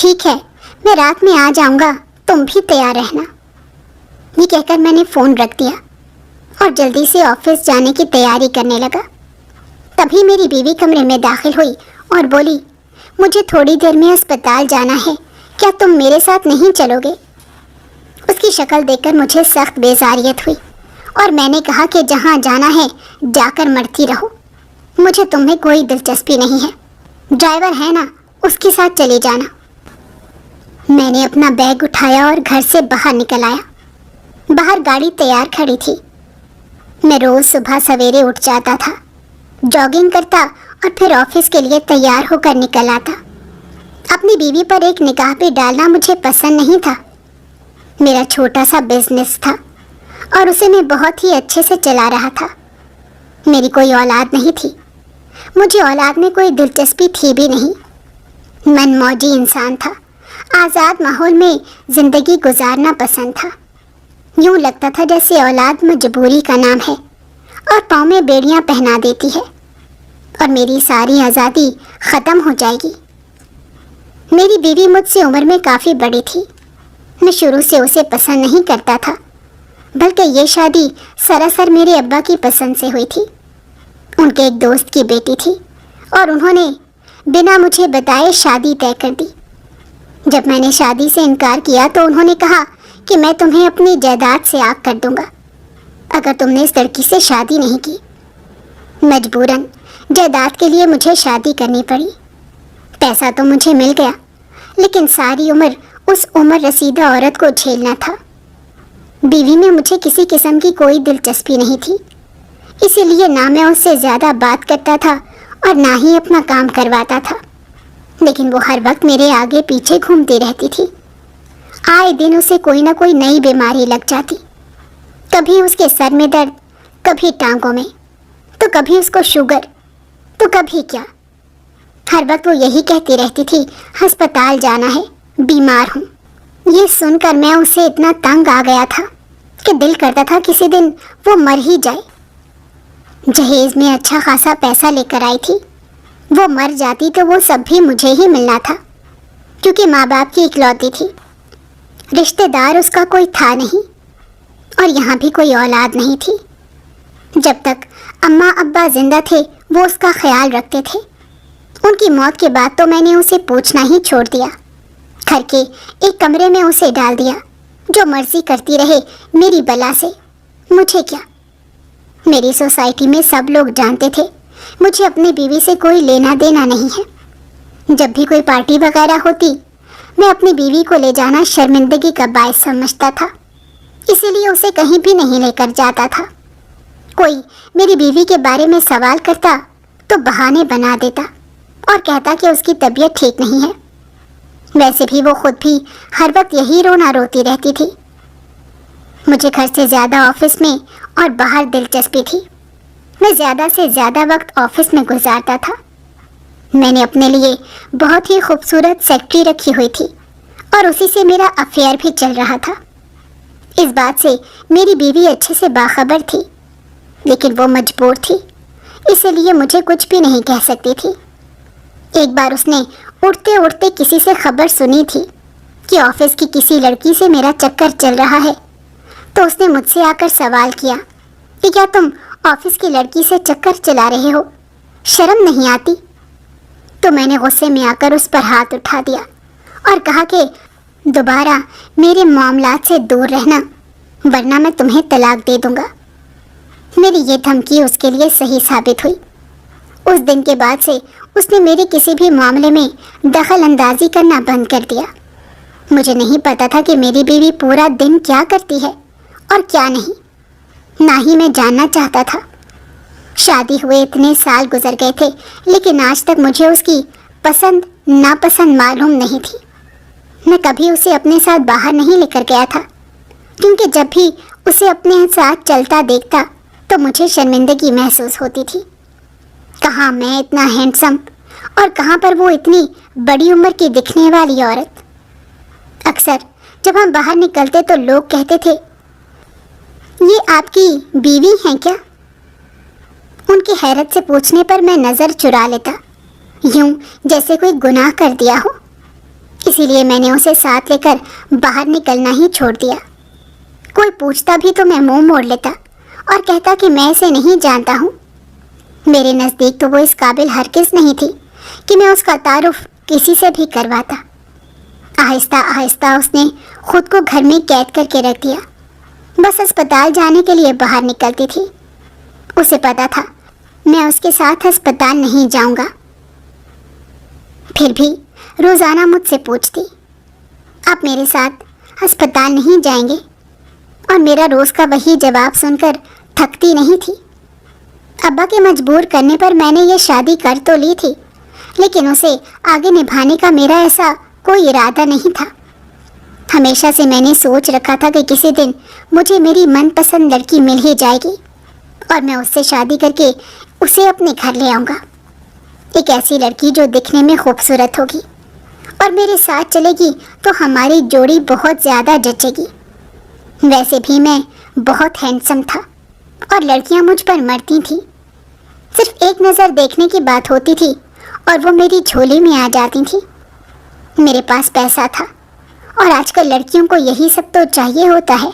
ٹھیک ہے، میں رات میں آ جاؤں گا، تم بھی تیار رہنا۔ یہ کہہ کر میں نے فون رکھ دیا اور جلدی سے آفس جانے کی تیاری کرنے لگا۔ تبھی میری بیوی کمرے میں داخل ہوئی اور بولی، مجھے تھوڑی دیر میں اسپتال جانا ہے، کیا تم میرے ساتھ نہیں چلو گے؟ اس کی شکل دیکھ کر مجھے سخت بیزاریت ہوئی اور میں نے کہا کہ جہاں جانا ہے جا کر مرتی رہو، مجھے تم میں کوئی دلچسپی نہیں ہے، ڈرائیور ہے نا، اس کے ساتھ چلی جانا۔ میں نے اپنا بیگ اٹھایا اور گھر سے باہر نکل آیا۔ باہر گاڑی تیار کھڑی تھی۔ میں روز صبح سویرے اٹھ جاتا تھا، جاگنگ کرتا اور پھر آفس کے لیے تیار ہو کر نکل آتا۔ اپنی بیوی پر ایک نگاہ بھی ڈالنا مجھے پسند نہیں تھا۔ میرا چھوٹا سا بزنس تھا اور اسے میں بہت ہی اچھے سے چلا رہا تھا۔ میری کوئی اولاد نہیں تھی، مجھے اولاد میں کوئی دلچسپی تھی بھی نہیں۔ من موجی انسان تھا، آزاد ماحول میں زندگی گزارنا پسند تھا۔ یوں لگتا تھا جیسے اولاد مجبوری کا نام ہے اور پاؤں میں بیڑیاں پہنا دیتی ہے اور میری ساری آزادی ختم ہو جائے گی۔ میری بیوی مجھ سے عمر میں کافی بڑی تھی۔ میں شروع سے اسے پسند نہیں کرتا تھا، بلکہ یہ شادی سراسر میرے ابا کی پسند سے ہوئی تھی۔ ان کے ایک دوست کی بیٹی تھی اور انہوں نے بنا مجھے بتائے شادی طے کر دی۔ جب میں نے شادی سے انکار کیا تو انہوں نے کہا کہ میں تمہیں اپنی جائیداد سے آگ کر دوں گا اگر تم نے اس لڑکی سے شادی نہیں کی۔ مجبوراً جائیداد کے لیے مجھے شادی کرنی پڑی۔ پیسہ تو مجھے مل گیا، لیکن ساری عمر اس عمر رسیدہ عورت کو جھیلنا تھا۔ بیوی میں مجھے کسی قسم کی کوئی دلچسپی نہیں تھی، اسی لیے نہ میں اس سے زیادہ بات کرتا تھا اور نہ ہی اپنا کام کرواتا تھا، لیکن وہ ہر وقت میرے آگے پیچھے گھومتی رہتی تھی۔ آئے دن اسے کوئی نہ کوئی نئی بیماری لگ جاتی، کبھی اس کے سر میں درد، کبھی ٹانگوں میں، تو کبھی اس کو شوگر، تو کبھی کیا۔ ہر وقت وہ یہی کہتی رہتی تھی، ہسپتال جانا ہے، بیمار ہوں۔ یہ سن کر میں اسے اتنا تنگ آ گیا تھا کہ دل کرتا تھا کسی دن وہ مر ہی جائے۔ جہیز میں اچھا خاصا پیسہ لے کر آئی تھی، وہ مر جاتی تو وہ سب بھی مجھے ہی ملنا تھا، کیونکہ ماں باپ کی اکلوتی تھی، رشتہ دار اس کا کوئی تھا نہیں، اور یہاں بھی کوئی اولاد نہیں تھی۔ جب تک اماں ابا زندہ تھے وہ اس کا خیال رکھتے تھے، ان کی موت کے بعد تو میں نے اسے پوچھنا ہی چھوڑ دیا۔ گھر کے ایک کمرے میں اسے ڈال دیا، جو مرضی کرتی رہے میری بلا سے، مجھے کیا۔ میری سوسائٹی میں سب لوگ جانتے تھے مجھے اپنی بیوی سے کوئی لینا دینا نہیں ہے۔ جب بھی کوئی پارٹی وغیرہ ہوتی میں اپنی بیوی کو لے جانا شرمندگی کا باعث سمجھتا تھا، اسی لیے اسے کہیں بھی نہیں لے کر جاتا تھا۔ کوئی میری بیوی کے بارے میں سوال کرتا تو بہانے بنا دیتا اور کہتا کہ اس کی طبیعت ٹھیک نہیں ہے۔ ویسے بھی وہ خود بھی ہر وقت یہی رونا روتی رہتی تھی۔ مجھے گھر سے زیادہ آفس میں اور باہر دلچسپی تھی۔ میں زیادہ سے زیادہ وقت آفس میں گزارتا تھا۔ میں نے اپنے لیے بہت ہی خوبصورت سیکرٹری رکھی ہوئی تھی اور اسی سے میرا افیئر بھی چل رہا تھا۔ اس بات سے میری بیوی اچھے سے باخبر تھی، لیکن وہ مجبور تھی، اسی لیے مجھے کچھ بھی نہیں کہہ سکتی تھی۔ ایک بار اس نے اٹھتے اٹھتے کسی سے خبر سنی تھی کہ آفس کی کسی لڑکی سے میرا چکر چل رہا ہے، تو اس نے مجھ سے آ کر سوال کیا کہ کیا تم آفس کی لڑکی سے چکر چلا رہے ہو، شرم نہیں آتی؟ تو میں نے غصے میں آ کر اس پر ہاتھ اٹھا دیا اور کہا کہ دوبارہ میرے معاملات سے دور رہنا، ورنہ میں تمہیں طلاق دے دوں گا۔ میری یہ دھمکی اس کے لیے صحیح ثابت ہوئی۔ اس دن کے بعد سے اس نے میرے کسی بھی معاملے میں دخل اندازی کرنا بند کر دیا۔ مجھے نہیں پتا تھا کہ میری بیوی پورا دن کیا کرتی ہے اور کیا نہیں، نہ ہی میں جاننا چاہتا تھا۔ شادی ہوئے اتنے سال گزر گئے تھے، لیکن آج تک مجھے اس کی پسند ناپسند معلوم نہیں تھی۔ میں کبھی اسے اپنے ساتھ باہر نہیں لے کر گیا تھا، کیونکہ جب بھی اسے اپنے ساتھ چلتا دیکھتا تو مجھے شرمندگی محسوس ہوتی تھی۔ کہاں میں اتنا ہینڈسم اور کہاں پر وہ اتنی بڑی عمر کی دکھنے والی عورت۔ اکثر جب ہم باہر نکلتے تو لوگ کہتے تھے، یہ آپ کی بیوی ہیں کیا؟ ان کی حیرت سے پوچھنے پر میں نظر چرا لیتا، یوں جیسے کوئی گناہ کر دیا ہو۔ اسی لیے میں نے اسے ساتھ لے کر باہر نکلنا ہی چھوڑ دیا۔ کوئی پوچھتا بھی تو میں منہ موڑ لیتا اور کہتا کہ میں اسے نہیں جانتا ہوں۔ میرے نزدیک تو وہ اس قابل ہرگز نہیں تھی کہ میں اس کا تعارف کسی سے بھی کرواتا۔ آہستہ آہستہ اس نے خود کو گھر میں قید کر کے رکھ دیا۔ بس اسپتال جانے کے لیے باہر نکلتی تھی۔ اسے پتا تھا میں اس کے ساتھ اسپتال نہیں جاؤں گا، پھر بھی روزانہ مجھ سے پوچھتی، آپ میرے ساتھ ہسپتال نہیں جائیں گے؟ اور میرا روز کا وہی جواب سن کر تھکتی نہیں تھی۔ ابا کے مجبور کرنے پر میں نے یہ شادی کر تو لی تھی، لیکن اسے آگے نبھانے کا میرا ایسا کوئی ارادہ نہیں تھا۔ ہمیشہ سے میں نے سوچ رکھا تھا کہ کسی دن مجھے میری من پسند لڑکی مل ہی جائے گی اور میں اس سے شادی کر کے اسے اپنے گھر لے آؤں گا۔ ایک ایسی لڑکی جو دکھنے میں خوبصورت ہوگی اور میرے ساتھ چلے گی تو ہماری جوڑی بہت زیادہ جچے گی۔ ویسے بھی میں بہت ہینڈسم تھا اور لڑکیاں مجھ پر مرتی تھیں۔ صرف ایک نظر دیکھنے کی بات ہوتی تھی اور وہ میری جھولی میں آ جاتی تھی۔ میرے پاس پیسہ تھا اور آج کل لڑکیوں کو یہی سب تو چاہیے ہوتا ہے۔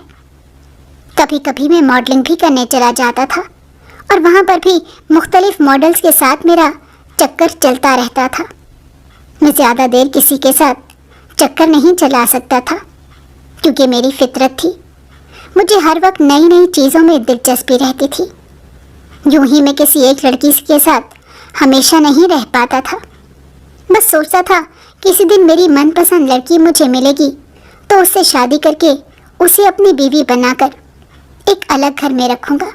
کبھی کبھی میں ماڈلنگ بھی کرنے چلا جاتا تھا اور وہاں پر بھی مختلف ماڈلز کے ساتھ میرا چکر چلتا رہتا تھا۔ میں زیادہ دیر کسی کے ساتھ چکر نہیں چلا سکتا تھا کیونکہ میری فطرت تھی، مجھے ہر وقت نئی نئی چیزوں میں دلچسپی رہتی تھی۔ یوں ہی میں کسی ایک لڑکی کے ساتھ ہمیشہ نہیں رہ پاتا تھا۔ بس سوچتا تھا کسی دن میری من پسند لڑکی مجھے ملے گی تو اس سے شادی کر کے اسے اپنی بیوی بنا کر ایک الگ گھر میں رکھوں گا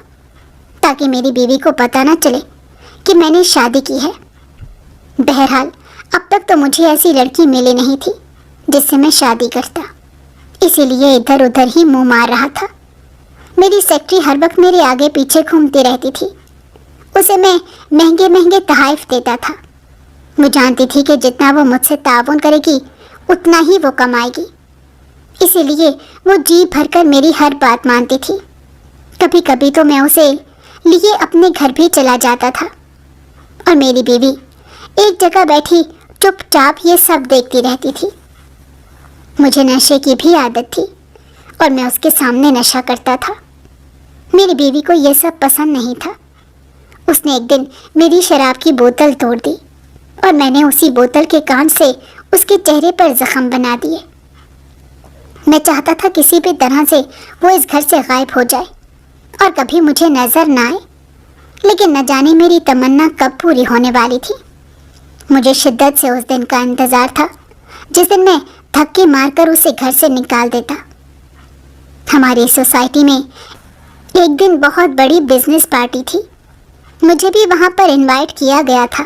تاکہ میری بیوی کو پتہ نہ چلے کہ میں نے شادی کی ہے۔ بہرحال اب تک تو مجھے ایسی لڑکی ملی نہیں تھی جس سے میں شادی کرتا، اسی لیے ادھر ادھر ہی منہ مار رہا تھا۔ میری سیکٹری ہر وقت میرے آگے پیچھے گھومتی رہتی تھی۔ اسے میں مہنگے مہنگے تحائف دیتا تھا۔ وہ جانتی تھی کہ جتنا وہ مجھ سے تعاون کرے گی اتنا ہی وہ کمائے گی، اسی لیے وہ جی بھر کر میری ہر بات مانتی تھی۔ کبھی کبھی تو میں اسے لیے اپنے گھر بھی چلا جاتا تھا اور میری بیوی ایک جگہ بیٹھی چپ چاپ یہ سب دیکھتی رہتی تھی۔ مجھے نشے کی بھی عادت تھی اور میں اس کے سامنے نشہ کرتا تھا۔ میری بیوی کو یہ سب پسند نہیں تھا۔ اس نے ایک دن میری شراب کی بوتل توڑ دی اور میں نے اسی بوتل کے کان سے اس کے چہرے پر زخم بنا دیے۔ میں چاہتا تھا کسی بھی طرح سے وہ اس گھر سے غائب ہو جائے اور کبھی مجھے نظر نہ آئے، لیکن نہ جانے میری تمنا کب پوری ہونے والی تھی۔ مجھے شدت سے اس دن کا انتظار تھا جس دن میں دھکے مار کر اسے گھر سے نکال دیتا۔ ہماری سوسائٹی میں ایک دن بہت بڑی بزنس پارٹی تھی، مجھے بھی وہاں پر انوائٹ کیا گیا تھا۔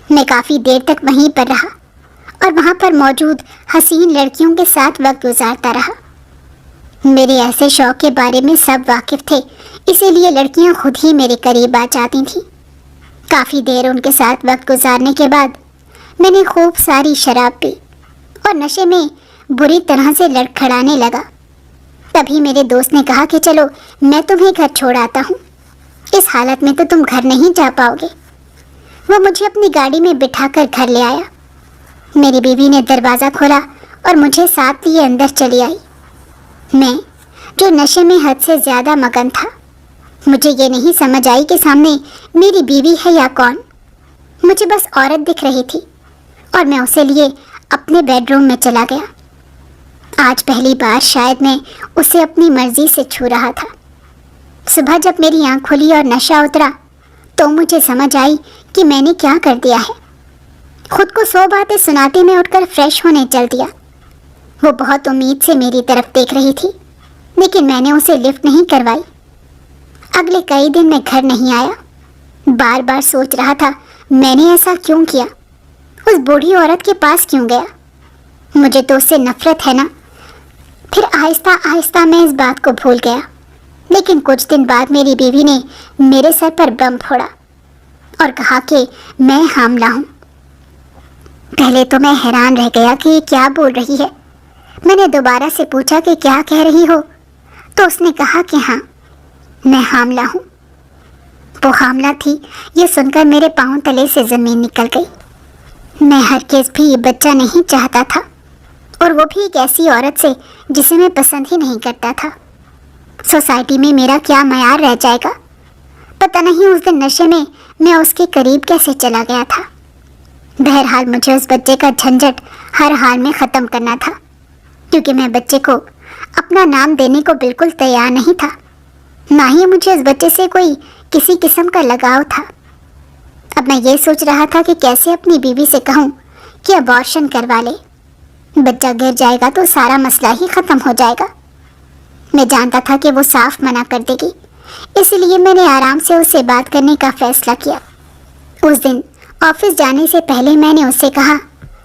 میں کافی دیر تک وہیں پر رہا اور وہاں پر موجود حسین لڑکیوں کے ساتھ وقت گزارتا رہا۔ میرے ایسے شوق کے بارے میں سب واقف تھے، اسی لیے لڑکیاں خود ہی میرے قریب آ جاتی تھیں۔ کافی دیر ان کے ساتھ وقت گزارنے کے بعد میں نے خوب ساری شراب پی اور نشے میں بری طرح سے لڑکھڑانے لگا۔ تبھی میرے دوست نے کہا کہ چلو میں تمہیں گھر چھوڑ آتا ہوں، اس حالت میں تو تم گھر نہیں جا پاؤ گے۔ وہ مجھے اپنی گاڑی میں بٹھا کر گھر لے آیا۔ میری بیوی نے دروازہ کھولا اور مجھے ساتھ لیے اندر چلی آئی۔ میں جو نشے میں حد سے زیادہ مگن تھا، مجھے یہ نہیں سمجھ آئی کہ سامنے میری بیوی ہے یا کون۔ مجھے بس عورت دکھ رہی تھی اور میں اسے لیے اپنے بیڈ روم میں چلا گیا۔ آج پہلی بار شاید میں اسے اپنی مرضی سے چھو رہا تھا۔ صبح جب میری آنکھ کھلی اور نشہ اترا تو مجھے سمجھ آئی کہ میں نے کیا کر دیا ہے۔ خود کو 100 باتیں سناتے میں اٹھ کر فریش ہونے چل دیا۔ وہ بہت امید سے میری طرف دیکھ رہی تھی، لیکن میں نے اسے لفٹ نہیں کروائی۔ اگلے کئی دن میں گھر نہیں آیا۔ بار بار سوچ رہا تھا میں نے ایسا کیوں کیا، اس بوڑھی عورت کے پاس کیوں گیا۔ مجھے تو اس سے نفرت ہے نا۔ پھر آہستہ آہستہ میں اس بات کو بھول گیا، لیکن کچھ دن بعد میری بیوی نے میرے سر پر بم پھوڑا اور کہا کہ میں حاملہ ہوں۔ پہلے تو میں حیران رہ گیا کہ یہ کیا بول رہی ہے۔ میں نے دوبارہ سے پوچھا کہ کیا کہہ رہی ہو، تو اس نے کہا کہ ہاں میں حاملہ ہوں۔ وہ حاملہ تھی یہ سن کر میرے پاؤں تلے سے زمین نکل گئی۔ میں ہرگز بھی یہ بچہ نہیں چاہتا تھا، اور وہ بھی ایک ایسی عورت سے جسے میں پسند ہی نہیں کرتا تھا۔ سوسائٹی میں میرا کیا معیار رہ جائے گا؟ پتہ نہیں اس دن نشے میں اس کے قریب کیسے چلا گیا تھا۔ بہرحال مجھے اس بچے کا جھنجٹ ہر حال میں ختم کرنا تھا، کیونکہ میں بچے کو اپنا نام دینے کو بالکل تیار نہیں تھا، نہ ہی مجھے اس بچے سے کوئی کسی قسم کا لگاؤ تھا۔ اب میں یہ سوچ رہا تھا کہ کیسے اپنی بیوی سے کہوں کہ ابارشن کروا لے۔ بچہ گر جائے گا تو سارا مسئلہ ہی ختم ہو جائے گا۔ میں جانتا تھا کہ وہ صاف منع کر دے گی، اس لیے میں نے آرام سے اس سے بات کرنے کا فیصلہ کیا۔ اس دن آفس جانے سے پہلے میں نے اس سے کہا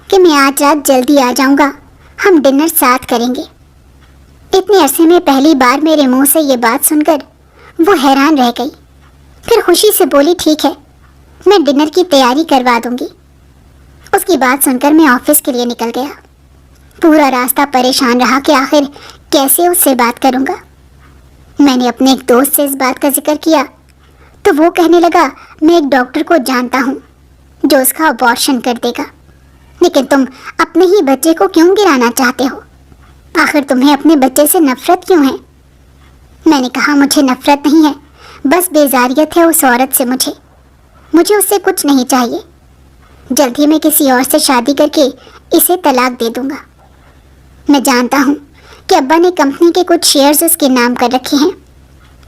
کہ میں آج رات جلدی آ جاؤں گا، ہم ڈنر ساتھ کریں گے۔ اتنے عرصے میں پہلی بار میرے منہ سے یہ بات سن کر وہ حیران رہ گئی، پھر خوشی سے بولی ٹھیک ہے، میں ڈنر کی تیاری کروا دوں گی۔ اس کی بات سن کر میں آفس کے لیے نکل گیا۔ پورا راستہ پریشان رہا کہ آخر کیسے اس سے بات کروں گا۔ میں نے اپنے ایک دوست سے اس بات کا ذکر کیا تو وہ کہنے لگا میں ایک ڈاکٹر کو جانتا ہوں جو اس کا ابارشن کر دے گا، لیکن تم اپنے ہی بچے کو کیوں گرانا چاہتے ہو؟ آخر تمہیں اپنے بچے سے نفرت کیوں ہے؟ میں نے کہا مجھے نفرت نہیں ہے، بس بیزاریت ہے اس عورت سے۔ مجھے اس سے کچھ نہیں چاہیے، جلد ہی میں کسی اور سے شادی کر کے اسے طلاق دے دوں گا۔ میں جانتا ہوں کہ ابا نے کمپنی کے کچھ شیئرز اس کے نام کر رکھے ہیں،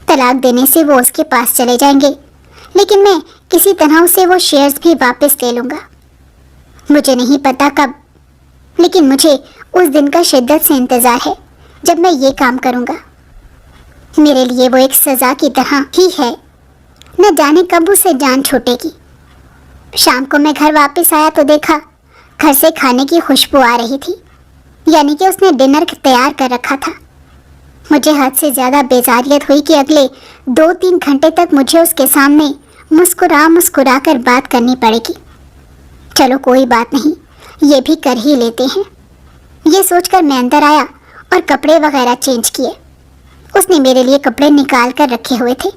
طلاق دینے سے وہ اس کے پاس چلے جائیں گے، لیکن میں کسی طرح اسے وہ شیئرز بھی واپس لے لوں گا۔ مجھے نہیں پتا کب، لیکن مجھے اس دن کا شدت سے انتظار ہے جب میں یہ کام کروں گا۔ میرے لیے وہ ایک سزا کی طرح ہی ہے، نہ جانے کب اسے جان چھوٹے گی۔ شام کو میں گھر واپس آیا تو دیکھا گھر سے کھانے کی خوشبو آ رہی تھی، یعنی کہ اس نے ڈنر تیار کر رکھا تھا۔ مجھے حد سے زیادہ بیزاریت ہوئی کہ اگلے 2-3 گھنٹے تک مجھے اس کے سامنے مسکرا کر بات کرنی پڑے گی۔ چلو کوئی بات نہیں، یہ بھی کر ہی لیتے ہیں۔ یہ سوچ کر میں اندر آیا اور کپڑے وغیرہ چینج کیے۔ اس نے میرے لیے کپڑے نکال کر رکھے ہوئے تھے،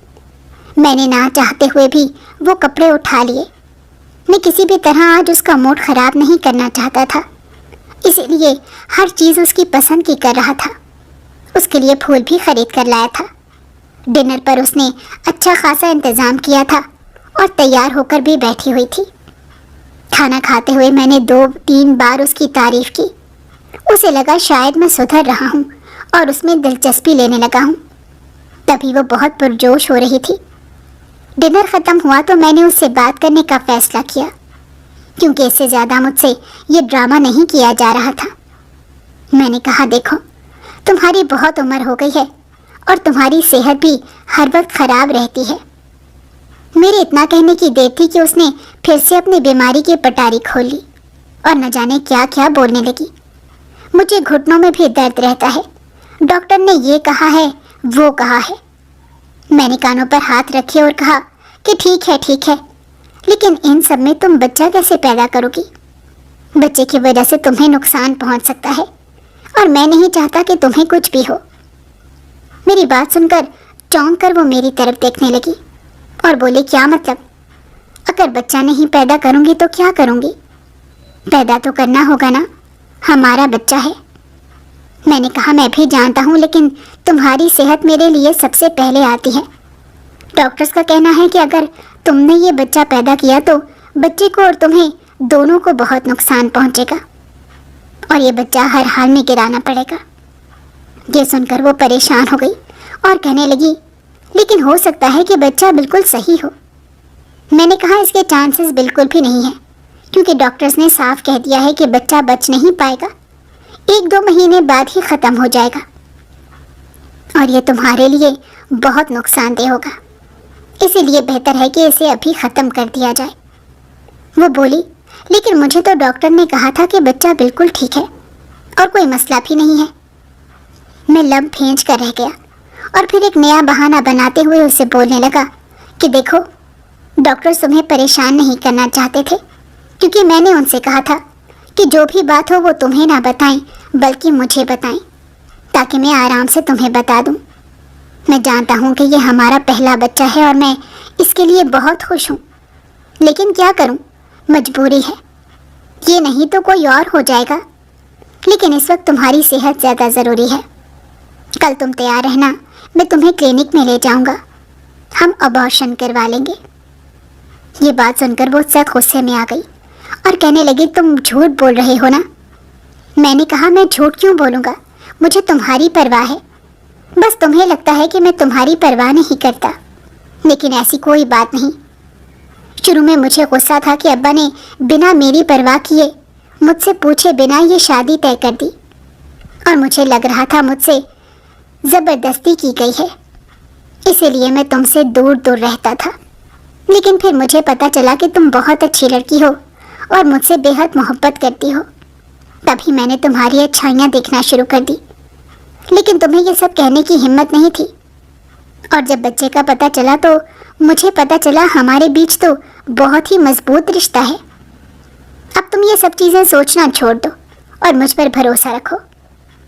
میں نے نہ چاہتے ہوئے بھی وہ کپڑے اٹھا لیے۔ میں کسی بھی طرح آج اس کا موڈ خراب نہیں کرنا چاہتا تھا، اسی لیے ہر چیز اس کی پسند کی کر رہا تھا۔ اس کے لیے پھول بھی خرید کر لایا تھا۔ ڈنر پر اس نے اچھا خاصا انتظام کیا تھا اور تیار ہو کر بھی بیٹھی ہوئی تھی۔ کھانا کھاتے ہوئے میں نے 2-3 بار اس کی تعریف کی۔ اسے لگا شاید میں سدھر رہا ہوں اور اس میں دلچسپی لینے لگا ہوں۔ تبھی وہ بہت پرجوش ہو رہی تھی۔ ڈنر ختم ہوا تو میں نے اس سے بات کرنے کا فیصلہ کیا، کیونکہ اس سے زیادہ مجھ سے یہ ڈرامہ نہیں کیا جا رہا تھا۔ میں نے کہا دیکھو، تمہاری بہت عمر ہو گئی ہے اور تمہاری صحت بھی ہر وقت خراب رہتی ہے۔ میرے اتنا کہنے کی دیر تھی کہ اس نے پھر سے اپنی بیماری کی پٹاری کھول لی اور نہ جانے کیا کیا بولنے لگی۔ مجھے گھٹنوں میں بھی درد رہتا ہے، ڈاکٹر نے یہ کہا ہے وہ کہا ہے۔ میں نے کانوں پر ہاتھ رکھے اور کہا کہ ٹھیک ہے، لیکن ان سب میں تم بچہ کیسے پیدا کرو گی؟ بچے کی وجہ سے تمہیں نقصان پہنچ سکتا ہے اور میں نہیں چاہتا کہ تمہیں کچھ بھی ہو۔ میری بات سن کر چونک کر وہ میری طرف دیکھنے لگی اور بولی کیا مطلب؟ اگر بچہ نہیں پیدا کروں گی تو کیا کروں گی؟ پیدا تو کرنا ہوگا نا، ہمارا بچہ ہے۔ میں نے کہا میں بھی جانتا ہوں، لیکن تمہاری صحت میرے لیے سب سے پہلے آتی ہے۔ ڈاکٹرز کا کہنا ہے کہ اگر تم نے یہ بچہ پیدا کیا تو بچے کو اور تمہیں دونوں کو بہت نقصان پہنچے گا اور یہ بچہ ہر حال میں گرانا پڑے گا۔ یہ سن کر وہ پریشان ہو گئی اور کہنے لگی لیکن ہو سکتا ہے کہ بچہ بالکل صحیح ہو۔ میں نے کہا اس کے چانسز بالکل بھی نہیں ہیں، کیونکہ ڈاکٹرز نے صاف کہہ دیا ہے کہ بچہ بچ نہیں پائے گا، 1-2 مہینے بعد ہی ختم ہو جائے گا اور یہ تمہارے لیے بہت نقصان دہ ہوگا، اسی لیے بہتر ہے کہ اسے ابھی ختم کر دیا جائے۔ وہ بولی لیکن مجھے تو ڈاکٹر نے کہا تھا کہ بچہ بالکل ٹھیک ہے اور کوئی مسئلہ بھی نہیں ہے۔ میں لب پھینچ کر رہ گیا اور پھر ایک نیا بہانہ بناتے ہوئے اسے بولنے لگا کہ دیکھو، ڈاکٹر تمہیں پریشان نہیں کرنا چاہتے تھے، کیونکہ میں نے ان سے کہا تھا کہ جو بھی بات ہو وہ تمہیں نہ بتائیں بلکہ مجھے بتائیں، تاکہ میں آرام سے تمہیں بتا دوں۔ میں جانتا ہوں کہ یہ ہمارا پہلا بچہ ہے اور میں اس کے لیے بہت خوش ہوں، لیکن کیا کروں، مجبوری ہے، یہ نہیں تو کوئی اور ہو جائے گا۔ لیکن اس وقت تمہاری صحت زیادہ ضروری ہے. کل تم تیار رہنا, میں تمہیں کلینک میں لے جاؤں گا, ہم ابارشن کروا لیں گے. یہ بات سن کر وہ سخت غصے میں آ گئی اور کہنے لگی, تم جھوٹ بول رہے ہو نا؟ میں نے کہا, میں جھوٹ کیوں بولوں گا, مجھے تمہاری پرواہ ہے. بس تمہیں لگتا ہے کہ میں تمہاری پرواہ نہیں کرتا, لیکن ایسی کوئی بات نہیں. شروع میں مجھے غصہ تھا کہ ابا نے بنا میری پرواہ کیے, مجھ سے پوچھے بنا یہ شادی طے کر دی, اور مجھے لگ رہا تھا مجھ سے زبردستی کی گئی ہے, اسی لیے میں تم سے دور دور رہتا تھا. لیکن پھر مجھے پتا چلا کہ تم بہت اچھی لڑکی ہو اور مجھ سے بے حد محبت کرتی ہو. تبھی میں نے تمہاری اچھائیاں دیکھنا شروع کر دی, لیکن تمہیں یہ سب کہنے کی ہمت نہیں تھی. اور جب بچے کا پتہ چلا تو مجھے پتہ چلا ہمارے بیچ تو بہت ہی مضبوط رشتہ ہے. اب تم یہ سب چیزیں سوچنا چھوڑ دو اور مجھ پر بھروسہ رکھو,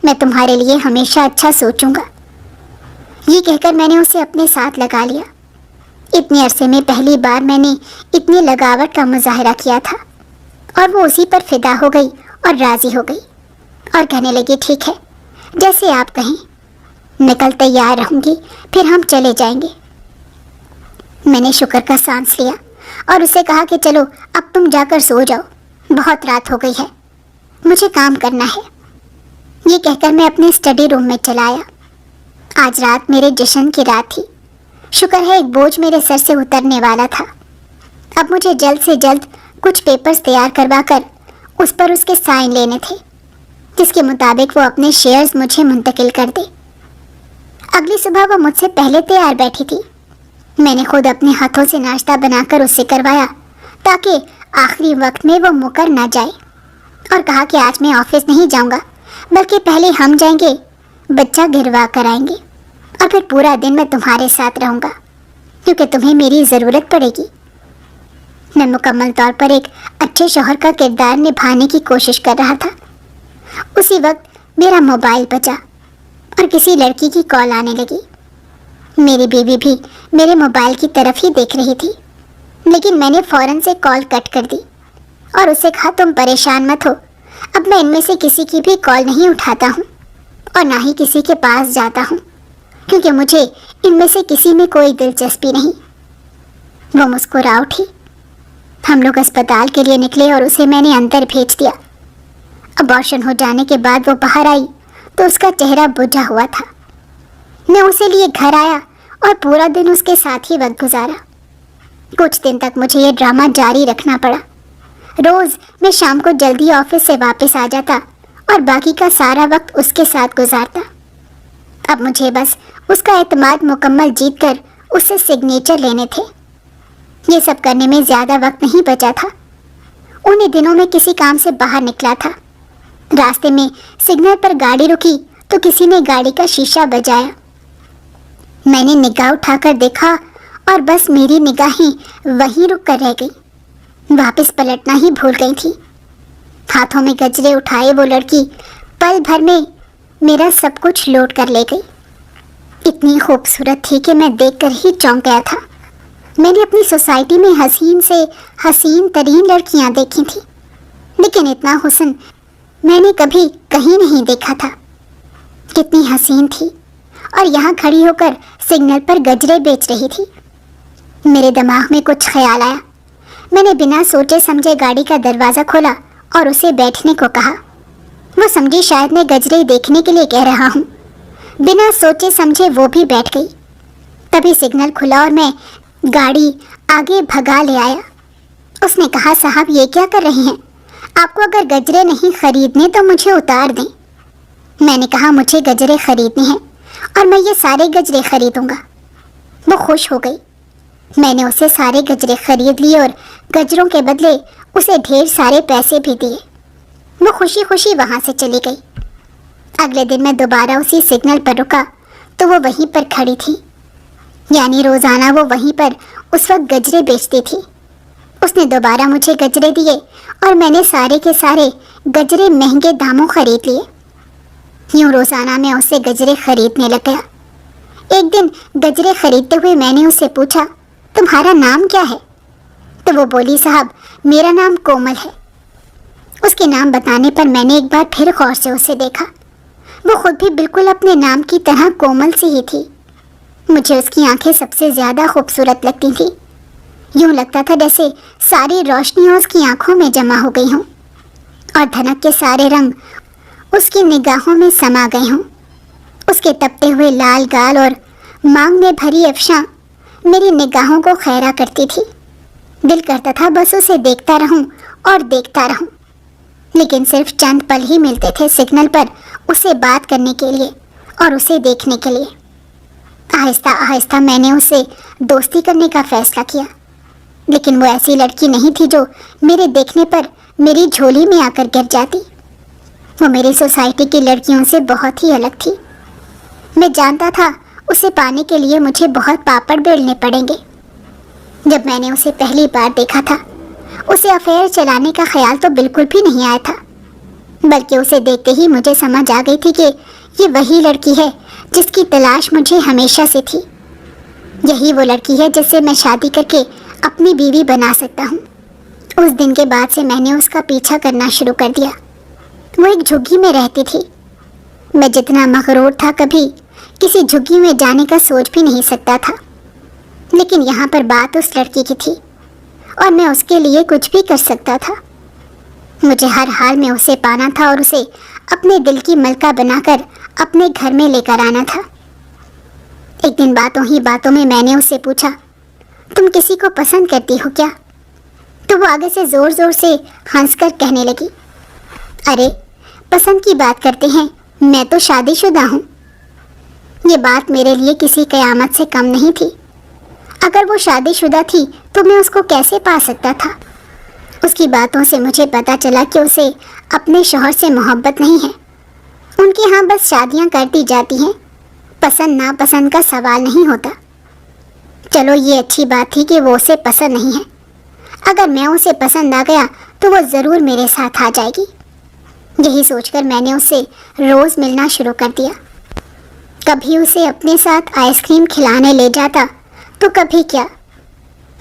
میں تمہارے لیے ہمیشہ اچھا سوچوں گا. یہ کہہ کر میں نے اسے اپنے ساتھ لگا لیا. اتنے عرصے میں پہلی بار میں نے اتنی لگاوٹ کا مظاہرہ کیا تھا, اور وہ اسی پر فدا ہو گئی اور راضی ہو گئی اور کہنے لگی, ٹھیک ہے جیسے آپ کہیں, میں کل تیار رہوں گی, پھر ہم چلے جائیں گے. میں نے شکر کا سانس لیا اور اسے کہا کہ چلو اب تم جا کر سو جاؤ, بہت رات ہو گئی ہے, مجھے کام کرنا ہے. یہ کہہ کر میں اپنے اسٹڈی روم میں چلا آیا. آج رات میرے جشن کی رات تھی. شکر ہے ایک بوجھ میرے سر سے اترنے والا تھا. اب مجھے جلد سے جلد کچھ پیپرز تیار کروا کر اس پر اس کے سائن لینے تھے, جس کے مطابق وہ اپنے شیئرز مجھے منتقل کر دے. اگلی صبح وہ مجھ سے پہلے تیار بیٹھی تھی. میں نے خود اپنے ہاتھوں سے ناشتہ بنا کر اس سے کروایا تاکہ آخری وقت میں وہ مکر نہ جائے, اور کہا کہ آج میں آفس نہیں جاؤں گا, بلکہ پہلے ہم جائیں گے, بچہ گروا کر آئیں گے, اور پھر پورا دن میں تمہارے ساتھ رہوں گا, کیونکہ تمہیں میری ضرورت پڑے گی. میں مکمل طور پر ایک اچھے شوہر کا کردار نبھانے کی کوشش کر رہا تھا. اسی وقت میرا موبائل بجا اور کسی لڑکی کی کال آنے لگی. میری بیوی بھی میرے موبائل کی طرف ہی دیکھ رہی تھی, لیکن میں نے فوراً سے کال کٹ کر دی اور اسے کہا, تم پریشان مت ہو, اب میں ان میں سے کسی کی بھی کال نہیں اٹھاتا ہوں اور نہ ہی کسی کے پاس جاتا ہوں, کیونکہ مجھے ان میں سے کسی میں کوئی دلچسپی نہیں. وہ مسکرا اٹھی. ہم لوگ اسپتال کے لیے نکلے اور اسے میں نے اندر بھیج دیا. ابارشن ہو جانے کے بعد وہ باہر آئی تو اس کا چہرہ بجھا ہوا تھا. میں اسے لیے گھر آیا اور پورا دن اس کے ساتھ ہی وقت گزارا. کچھ دن تک مجھے یہ ڈرامہ جاری رکھنا پڑا. روز میں شام کو جلدی آفس سے واپس آ جاتا اور باقی کا سارا وقت اس کے ساتھ گزارتا. اب مجھے بس اس کا اعتماد مکمل جیت کر اس سے سگنیچر لینے تھے. یہ سب کرنے میں زیادہ وقت نہیں بچا تھا. انہی دنوں میں کسی کام سے باہر نکلا تھا. راستے میں سگنل پر گاڑی رکی تو کسی نے گاڑی کا شیشہ بجایا. میں نے نگاہ اٹھا کر دیکھا اور بس میری نگاہیں وہیں رک کر رہ گئی. واپس پلٹنا ہی بھول گئی تھی. ہاتھوں میں گجرے اٹھائے وہ لڑکی پل بھر میں میرا سب کچھ لوٹ کر لے گئی. اتنی خوبصورت تھی کہ میں دیکھ کر ہی چونک گیا تھا. میں نے اپنی سوسائٹی میں حسین سے حسین ترین لڑکیاں دیکھی تھیں, لیکن اتنا حسن میں نے کبھی کہیں نہیں دیکھا تھا. کتنی حسین تھی اور یہاں کھڑی ہو کر سگنل پر گجرے بیچ رہی تھی. میرے دماغ میں کچھ خیال آیا. میں نے بنا سوچے سمجھے گاڑی کا دروازہ کھولا اور اسے بیٹھنے کو کہا. وہ سمجھی شاید میں گجرے دیکھنے کے لیے کہہ رہا ہوں. بنا سوچے سمجھے وہ بھی بیٹھ گئی. تبھی سگنل کھلا اور میں گاڑی آگے بھگا لے آیا. اس نے کہا, صاحب یہ کیا کر رہے ہیں, آپ کو اگر گجرے نہیں خریدنے تو مجھے اتار دیں. میں نے کہا, مجھے گجرے خریدنے ہیں اور میں یہ سارے گجرے خریدوں گا. وہ خوش ہو گئی. میں نے اسے سارے گجرے خرید لیے اور گجروں کے بدلے اسے ڈھیر سارے پیسے بھی دیے. وہ خوشی خوشی وہاں سے چلی گئی. اگلے دن میں دوبارہ اسی سگنل پر رکا تو وہ وہیں پر کھڑی تھی. یعنی روزانہ وہ وہیں پر اس وقت گجرے بیچتی تھی. اس نے دوبارہ مجھے گجرے دیے اور میں نے سارے کے سارے گجرے مہنگے داموں خرید لیے. یوں روزانہ میں اسے گجرے خریدنے لگ گیا. ایک دن گجرے خریدتے ہوئے میں نے اس سے پوچھا, تمہارا نام کیا ہے؟ تو وہ بولی, صاحب میرا نام کومل ہے. اس کے نام بتانے پر میں نے ایک بار پھر غور سے اسے دیکھا۔ وہ خود بھی بالکل اپنے نام کی طرح کومل سی ہی تھی۔ مجھے اس کی آنکھیں سب سے زیادہ خوبصورت لگتی تھیں۔ یوں لگتا تھا جیسے ساری روشنیاں اس کی آنکھوں میں جمع ہو گئی ہوں اور دھنک کے سارے رنگ اس کی نگاہوں میں سما گئے ہوں۔ اس کے تپتے ہوئے لال گال اور مانگ میں بھری افشاں میری نگاہوں کو خیرہ کرتی تھی۔ دل کرتا تھا بس اسے دیکھتا رہوں اور دیکھتا رہوں، لیکن صرف چند پل ہی ملتے تھے سگنل پر اسے بات کرنے کے لیے اور اسے دیکھنے کے لیے۔ آہستہ آہستہ میں نے اسے دوستی کرنے کا فیصلہ کیا، لیکن وہ ایسی لڑکی نہیں تھی جو میرے دیکھنے پر میری جھولی میں آ کر گر جاتی۔ وہ میری سوسائٹی کی لڑکیوں سے بہت ہی الگ تھی۔ میں جانتا تھا اسے پانے کے لیے مجھے بہت پاپڑ بیلنے پڑیں گے۔ جب میں نے اسے پہلی بار دیکھا تھا، اسے افیئر چلانے کا خیال تو بالکل بھی نہیں آیا تھا، بلکہ اسے دیکھتے ہی مجھے سمجھ آ گئی تھی کہ یہ وہی لڑکی ہے جس کی تلاش مجھے ہمیشہ سے تھی۔ یہی وہ لڑکی ہے جس سے میں شادی کر کے اپنی بیوی بنا سکتا ہوں۔ اس دن کے بعد سے میں نے اس کا پیچھا کرنا شروع کر دیا۔ وہ ایک جھگی میں رہتی تھی۔ میں جتنا مغرور تھا کبھی کسی جھگی میں جانے کا سوچ بھی نہیں سکتا تھا، لیکن یہاں پر بات اس لڑکی کی تھی اور میں اس کے لیے کچھ بھی کر سکتا تھا۔ مجھے ہر حال میں اسے پانا تھا اور اسے اپنے دل کی ملکہ بنا کر اپنے گھر میں لے کر آنا تھا۔ ایک دن باتوں ہی باتوں میں میں نے اس سے پوچھا، تم کسی کو پسند کرتی ہو کیا؟ تو وہ آگے سے زور زور سے ہنس کر کہنے لگی، ارے پسند کی بات کرتے ہیں، میں تو شادی شدہ ہوں۔ یہ بات میرے لیے کسی قیامت سے کم نہیں تھی۔ اگر وہ شادی شدہ تھی تو میں اس کو کیسے پا سکتا تھا؟ اس کی باتوں سے مجھے پتا چلا کہ اسے اپنے شوہر سے محبت نہیں ہے۔ ان کے ہاں بس شادیاں کر دی جاتی ہیں، پسند ناپسند کا سوال نہیں ہوتا۔ چلو یہ اچھی بات تھی کہ وہ اسے پسند نہیں ہے۔ اگر میں اسے پسند آ گیا تو وہ ضرور میرے ساتھ آ جائے گی۔ یہی سوچ کر میں نے اس سے روز ملنا شروع کر دیا۔ کبھی اسے اپنے ساتھ آئس کریم کھلانے لے جاتا تو کبھی کیا۔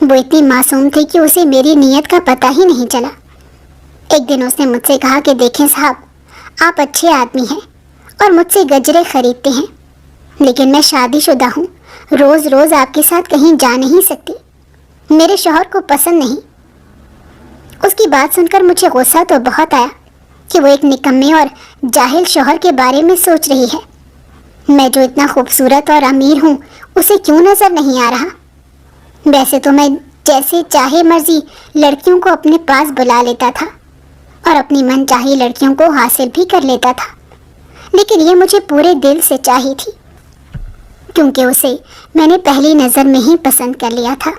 وہ اتنی معصوم تھی کہ اسے میری نیت کا پتہ ہی نہیں چلا۔ ایک دن اس نے مجھ سے کہا کہ دیکھیں صاحب، آپ اچھے آدمی ہیں اور مجھ سے گجرے خریدتے ہیں، لیکن میں شادی شدہ ہوں، روز روز آپ کے ساتھ کہیں جا نہیں سکتی، میرے شوہر کو پسند نہیں۔ اس کی بات سن کر مجھے غصہ تو بہت آیا کہ وہ ایک نکمے اور جاہل شوہر کے بارے میں سوچ رہی ہے۔ میں جو اتنا خوبصورت اور امیر ہوں اسے کیوں نظر نہیں آ رہا؟ ویسے تو میں جیسے چاہے مرضی لڑکیوں کو اپنے پاس بلا لیتا تھا اور اپنی من چاہی لڑکیوں کو حاصل بھی کر لیتا تھا، لیکن یہ مجھے پورے دل سے چاہی تھی، کیونکہ اسے میں نے پہلی نظر میں ہی پسند کر لیا تھا۔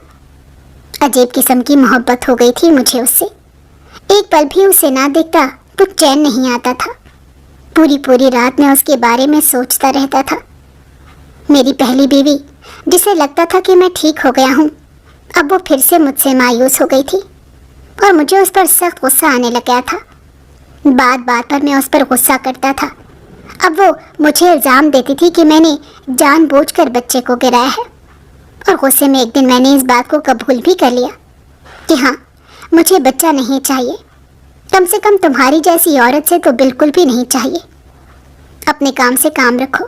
عجیب قسم کی محبت ہو گئی تھی مجھے اس سے۔ ایک پل بھی اسے نہ دیکھتا تو چین نہیں آتا تھا۔ پوری رات میں اس کے بارے میں سوچتا رہتا تھا۔ میری پہلی بیوی، جسے لگتا تھا کہ میں ٹھیک ہو گیا ہوں، اب وہ پھر سے مجھ سے مایوس ہو گئی تھی اور مجھے اس پر سخت غصہ آنے لگ گیا تھا۔ بات بات پر میں اس پر غصہ کرتا تھا۔ اب وہ مجھے الزام دیتی تھی کہ میں نے جان بوجھ کر بچے کو گرایا ہے، اور غصے میں ایک دن میں نے اس بات کو قبول بھی کر لیا کہ ہاں، مجھے بچہ نہیں چاہیے، کم سے کم تمہاری جیسی عورت سے تو بالکل بھی نہیں چاہیے۔ اپنے کام سے کام رکھو۔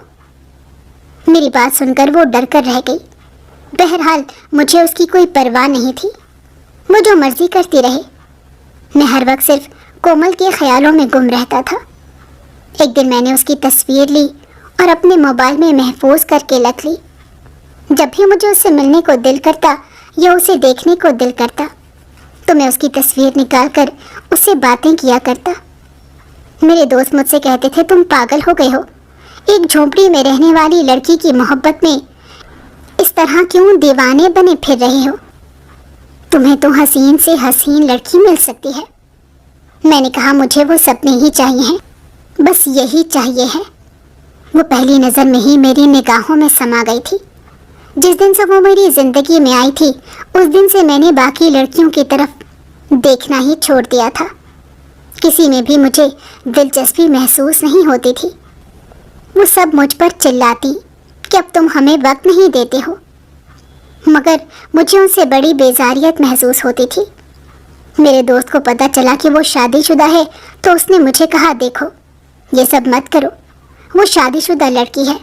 میری بات سن کر وہ ڈر کر رہ گئی۔ بہرحال مجھے اس کی کوئی پرواہ نہیں تھی، وہ جو مرضی کرتی رہے۔ میں ہر وقت صرف کومل کے خیالوں میں گم رہتا تھا۔ ایک دن میں نے اس کی تصویر لی اور اپنے موبائل میں محفوظ کر کے رکھ لی۔ جب بھی مجھے اس سے ملنے کو دل کرتا یا اسے دیکھنے کو دل کرتا تو میں اس کی تصویر نکال کر اس سے باتیں کیا کرتا۔ میرے دوست مجھ سے کہتے تھے، تم پاگل ہو گئے ہو، ایک جھونپڑی میں رہنے والی لڑکی کی محبت میں اس طرح کیوں دیوانے بنے پھر رہے ہو؟ تمہیں تو حسین سے حسین لڑکی مل سکتی ہے۔ میں نے کہا، مجھے وہ سپنے ہی چاہیے ہیں، بس یہی چاہیے ہے۔ وہ پہلی نظر میں ہی میری نگاہوں میں سما گئی تھی۔ جس دن سے وہ میری زندگی میں آئی تھی اس دن سے میں نے باقی لڑکیوں کی طرف دیکھنا ہی چھوڑ دیا تھا۔ کسی میں بھی مجھے دلچسپی محسوس نہیں ہوتی تھی۔ وہ سب مجھ پر چلاتی کہ اب تم ہمیں وقت نہیں دیتے ہو، مگر مجھے ان سے بڑی بیزاریت محسوس ہوتی تھی۔ میرے دوست کو پتہ چلا کہ وہ شادی شدہ ہے تو اس نے مجھے کہا دیکھو یہ سب مت کرو، وہ شادی شدہ لڑکی ہے،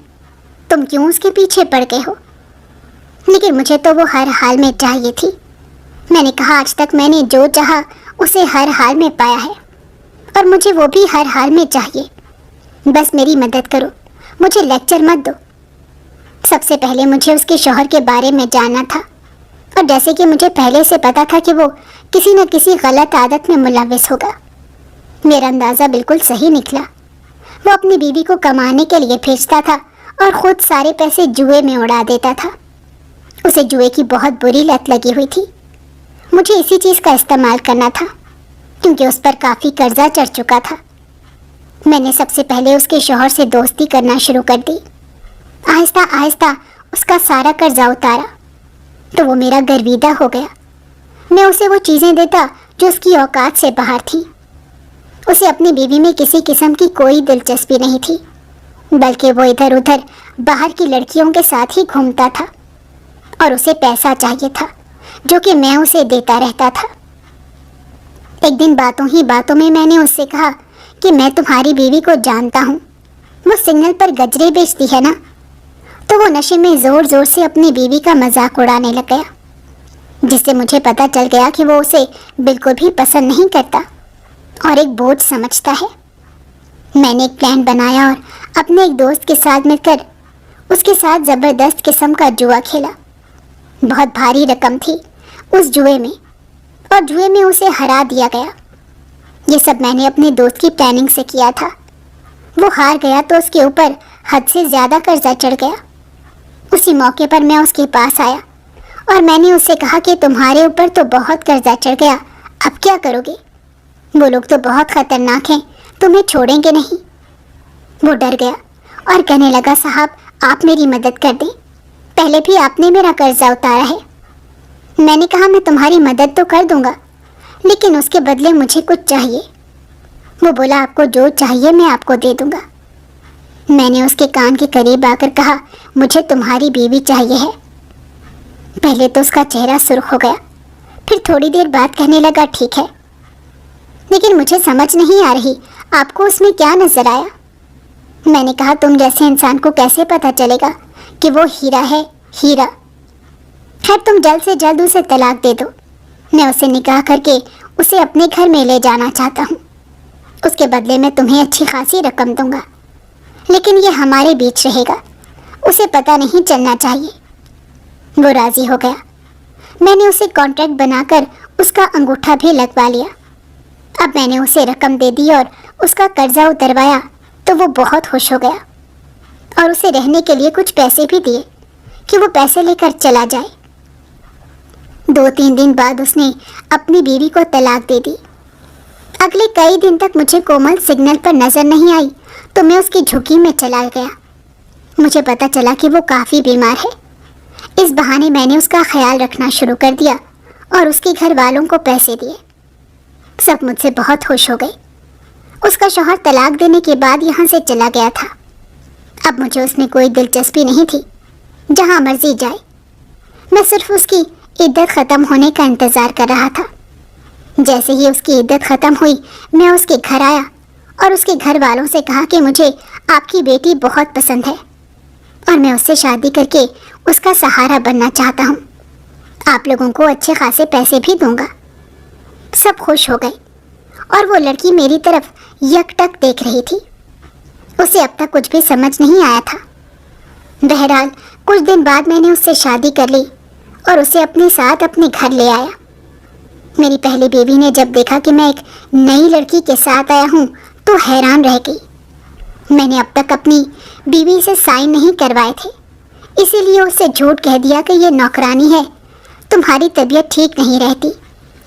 تم کیوں اس کے پیچھے پڑ گئے ہو؟ لیکن مجھے تو وہ ہر حال میں چاہیے تھی۔ میں نے کہا آج تک میں نے جو چاہا اسے ہر حال میں پایا ہے اور مجھے وہ بھی ہر حال میں چاہیے، بس میری مدد کرو، مجھے لیکچر مت دو۔ سب سے پہلے مجھے اس کے شوہر کے بارے میں جاننا تھا، اور جیسے کہ مجھے پہلے سے پتا تھا کہ وہ کسی نہ کسی غلط عادت میں ملوث ہوگا، میرا اندازہ بالکل صحیح نکلا۔ وہ اپنی بیوی کو کمانے کے لیے بھیجتا تھا اور خود سارے پیسے جوئے میں اڑا دیتا تھا۔ اسے جوئے کی بہت بری لت لگی ہوئی تھی۔ مجھے اسی چیز کا استعمال کرنا تھا کیونکہ اس پر کافی قرضہ چڑھ چکا تھا۔ میں نے سب سے پہلے اس کے شوہر سے دوستی کرنا شروع کر دی۔ آہستہ آہستہ اس کا سارا قرضہ اتارا تو وہ میرا گرویدہ ہو گیا۔ میں اسے وہ چیزیں دیتا جو اس کی اوقات سے باہر تھی۔ اسے اپنی بیوی میں کسی قسم کی کوئی دلچسپی نہیں تھی، بلکہ وہ ادھر ادھر باہر کی لڑکیوں کے ساتھ ہی گھومتا تھا، اور اسے پیسہ چاہیے تھا جو کہ میں اسے دیتا رہتا تھا۔ ایک دن باتوں ہی باتوں میں نے اس سے کہا کہ میں تمہاری بیوی کو جانتا ہوں، وہ سگنل پر گجرے بیچتی ہے نا؟ تو وہ نشے میں زور زور سے اپنی بیوی کا مذاق اڑانے لگ گیا، جس سے مجھے پتہ چل گیا کہ وہ اسے بالکل بھی پسند نہیں کرتا اور ایک بوجھ سمجھتا ہے۔ میں نے ایک پلان بنایا اور اپنے ایک دوست کے ساتھ مل کر اس کے ساتھ زبردست قسم کا جوا کھیلا۔ بہت بھاری رقم تھی اس جوئے میں، اور جوئے میں اسے ہرا دیا گیا۔ یہ سب میں نے اپنے دوست کی پلاننگ سے کیا تھا۔ وہ ہار گیا تو اس کے اوپر حد سے زیادہ قرضہ چڑھ گیا۔ اسی موقع پر میں اس کے پاس آیا اور میں نے اس سے کہا کہ تمہارے اوپر تو بہت قرضہ چڑھ گیا، اب کیا کرو گے؟ وہ لوگ تو بہت خطرناک ہیں، تمہیں چھوڑیں گے نہیں۔ وہ ڈر گیا اور کہنے لگا صاحب آپ میری مدد کر دیں، پہلے بھی آپ نے میرا قرضہ اتارا ہے۔ میں نے کہا میں تمہاری مدد تو کر دوں گا، لیکن اس کے بدلے مجھے کچھ چاہیے۔ وہ بولا آپ کو جو چاہیے میں آپ کو دے دوں گا۔ میں نے اس کے کان کے قریب آ کر کہا مجھے تمہاری بیوی چاہیے ہے۔ پہلے تو اس کا چہرہ سرخ ہو گیا، پھر تھوڑی دیر بعد کہنے لگا ٹھیک ہے، لیکن مجھے سمجھ نہیں آ رہی آپ کو اس میں کیا نظر آیا؟ میں نے کہا تم جیسے انسان کو کیسے پتہ چلے گا کہ وہ ہیرا ہے؟ ہیرا؟ خیر تم جلد سے جلد اسے طلاق دے دو، میں اسے نکاح کر کے اسے اپنے گھر میں لے جانا چاہتا ہوں۔ اس کے بدلے میں تمہیں اچھی خاصی رقم دوں گا، لیکن یہ ہمارے بیچ رہے گا، اسے پتہ نہیں چلنا چاہیے۔ وہ راضی ہو گیا۔ میں نے اسے کانٹریکٹ بنا کر اس کا انگوٹھا بھی لگوا لیا۔ اب میں نے اسے رقم دے دی اور اس کا قرضہ اتروایا تو وہ بہت خوش ہو گیا، اور اسے رہنے کے لیے کچھ پیسے بھی دیے کہ وہ پیسے لے کر چلا جائے۔ 2-3 دن بعد اس نے اپنی بیوی کو طلاق دے دی۔ اگلے کئی دن تک مجھے کومل سگنل پر نظر نہیں آئی تو میں اس کی جھکی میں چلا گیا۔ مجھے پتہ چلا کہ وہ کافی بیمار ہے۔ اس بہانے میں نے اس کا خیال رکھنا شروع کر دیا اور اس کے گھر والوں کو پیسے دیے۔ سب مجھ سے بہت خوش ہو گئے۔ اس کا شوہر طلاق دینے کے بعد یہاں سے چلا گیا تھا۔ اب مجھے اس میں کوئی دلچسپی نہیں تھی، جہاں مرضی جائے۔ میں صرف اس کی عدت ختم ہونے کا انتظار کر رہا تھا۔ جیسے ہی اس کی عدت ختم ہوئی میں اس کے گھر آیا اور اس کے گھر والوں سے کہا کہ مجھے آپ کی بیٹی بہت پسند ہے اور میں اس سے شادی کر کے اس کا سہارا بننا چاہتا ہوں۔ آپ لوگوں کو اچھے خاصے پیسے بھی دوں گا۔ سب خوش ہو گئے اور وہ لڑکی میری طرف یک ٹک دیکھ رہی تھی۔ اسے اب تک کچھ بھی سمجھ نہیں آیا تھا۔ بہرحال کچھ دن بعد میں نے اس سے شادی کر لی اور اسے اپنے ساتھ اپنے گھر لے آیا۔ میری پہلی بیوی نے جب دیکھا کہ میں ایک نئی لڑکی کے ساتھ آیا ہوں تو حیران رہ گئی۔ میں نے اب تک اپنی بیوی سے سائن نہیں کروائے تھے، اسی لیے اس سے جھوٹ کہہ دیا کہ یہ نوکرانی ہے، تمہاری طبیعت ٹھیک نہیں رہتی،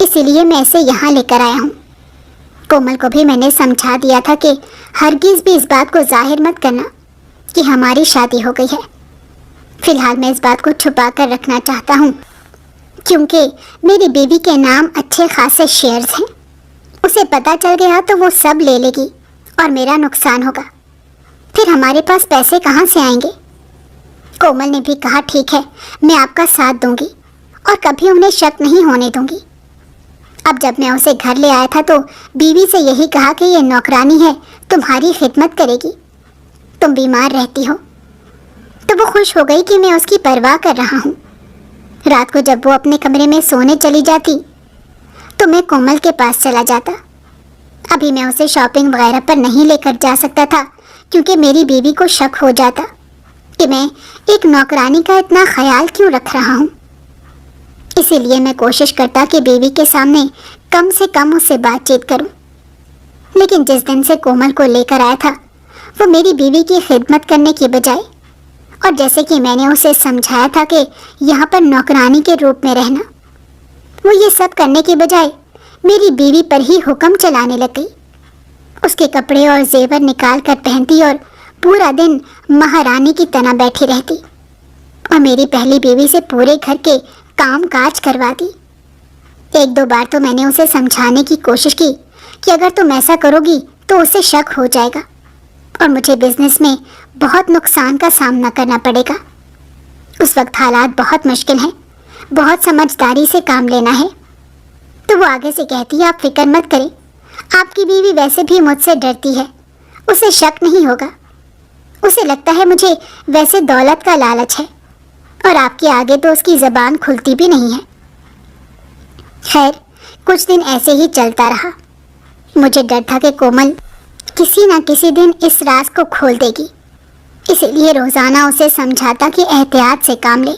اسی لیے میں اسے یہاں لے کر آیا ہوں۔ کومل کو بھی میں نے سمجھا دیا تھا کہ ہرگز بھی اس بات کو ظاہر مت کرنا کہ ہماری شادی ہو گئی ہے۔ فی الحال میں اس بات کو چھپا کر رکھنا چاہتا ہوں کیونکہ میری بیوی کے نام اچھے خاصے شیئرز ہیں۔ اسے پتہ چل گیا تو وہ سب لے لے گی اور میرا نقصان ہوگا، پھر ہمارے پاس پیسے کہاں سے آئیں گے؟ کومل نے بھی کہا ٹھیک ہے، میں آپ کا ساتھ دوں گی اور کبھی انہیں شک نہیں ہونے دوں گی۔ اب جب میں اسے گھر لے آیا تھا تو بیوی سے یہی کہا کہ یہ نوکرانی ہے، تمہاری خدمت کرے گی، تم بیمار رہتی ہو۔ تو وہ خوش ہو گئی کہ میں اس کی پرواہ کر رہا ہوں۔ رات کو جب وہ اپنے کمرے میں سونے چلی جاتی تو میں کومل کے پاس چلا جاتا۔ ابھی میں اسے شاپنگ وغیرہ پر نہیں لے کر جا سکتا تھا کیونکہ میری بیوی کو شک ہو جاتا کہ میں ایک نوکرانی کا اتنا خیال کیوں رکھ رہا ہوں۔ اسی لیے میں کوشش کرتا کہ بیوی کے سامنے کم سے کم اس سے بات چیت کروں۔ لیکن جس دن سے کومل کو لے کر آیا تھا وہ میری بیوی کی خدمت کرنے کی بجائے، اور جیسے کہ میں نے اسے سمجھایا تھا کہ یہاں پر نوکرانی کے روپ میں رہنا، وہ یہ سب کرنے کی بجائے میری بیوی پر ہی حکم چلانے لگ گئی۔ اس کے کپڑے اور زیور نکال کر پہنتی اور پورا دن مہارانی کی طرح بیٹھی رہتی اور میری پہلی بیوی سے پورے گھر کے کام کاج کرواتی۔ ایک دو بار تو میں نے اسے سمجھانے کی کوشش کی کہ اگر تم ایسا کرو گی تو اسے شک ہو جائے گا اور مجھے بزنس میں بہت نقصان کا سامنا کرنا پڑے گا۔ اس وقت حالات بہت مشکل ہیں، بہت سمجھداری سے کام لینا ہے۔ تو وہ آگے سے کہتی ہے آپ فکر مت کریں، آپ کی بیوی ویسے بھی مجھ سے ڈرتی ہے، اسے شک نہیں ہوگا، اسے لگتا ہے مجھے ویسے دولت کا لالچ ہے اور آپ کے آگے تو اس کی زبان کھلتی بھی نہیں ہے۔ خیر کچھ دن ایسے ہی چلتا رہا۔ مجھے ڈر تھا کہ کومل کسی نہ کسی دن اس راز کو کھول دے گی، اسی لیے روزانہ اسے سمجھاتا کہ احتیاط سے کام لے،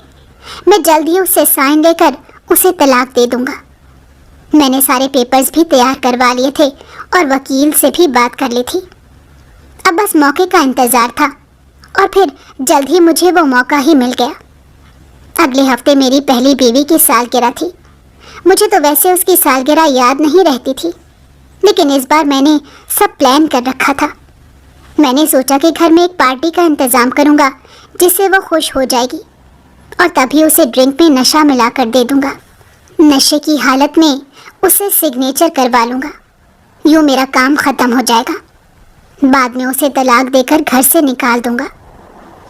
میں جلد ہی اس سے سائن لے کر اسے طلاق دے دوں گا۔ میں نے سارے پیپرز بھی تیار کروا لیے تھے اور وکیل سے بھی بات کر لی تھی۔ اب بس موقع کا انتظار تھا اور پھر جلد ہی مجھے وہ موقع ہی مل گیا۔ اگلے ہفتے میری پہلی بیوی کی سالگرہ تھی۔ مجھے تو ویسے اس کی سالگرہ یاد نہیں رہتی تھی، لیکن اس بار میں نے سب پلان کر رکھا تھا۔ میں نے سوچا کہ گھر میں ایک پارٹی کا انتظام کروں گا جس سے وہ خوش ہو جائے گی اور تبھی اسے ڈرنک میں نشہ ملا کر دے دوں گا۔ نشے کی حالت میں اسے سگنیچر کروا لوں گا، یوں میرا کام ختم ہو جائے گا۔ بعد میں اسے طلاق دے کر گھر سے نکال دوں گا۔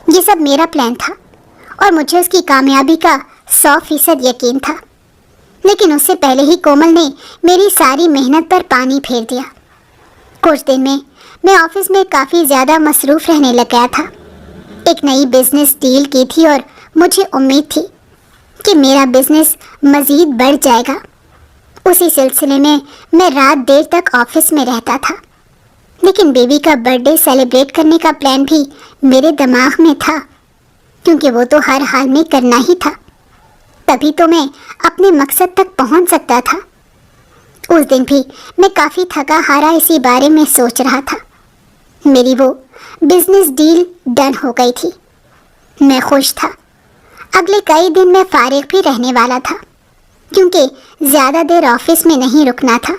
یہ سب میرا پلان تھا اور مجھے اس کی کامیابی کا 100% یقین تھا، لیکن اس سے پہلے ہی کومل نے میری ساری محنت پر پانی پھیر دیا۔ کچھ دن میں آفس میں کافی زیادہ مصروف رہنے لگ گیا تھا۔ ایک نئی بزنس ڈیل کی تھی اور مجھے امید تھی کہ میرا بزنس مزید بڑھ جائے گا۔ اسی سلسلے میں رات دیر تک آفس میں رہتا تھا، لیکن بیوی کا برتھ ڈے سیلیبریٹ کرنے کا پلان بھی میرے دماغ میں تھا، کیونکہ وہ تو ہر حال میں کرنا ہی تھا، تبھی تو میں اپنے مقصد تک پہنچ سکتا تھا۔ اس دن بھی میں کافی تھکا ہارا اسی بارے میں سوچ رہا تھا۔ میری وہ بزنس ڈیل ڈن ہو گئی تھی، میں خوش تھا۔ اگلے کئی دن میں فارغ بھی رہنے والا تھا، کیونکہ زیادہ دیر آفس میں نہیں رکنا تھا،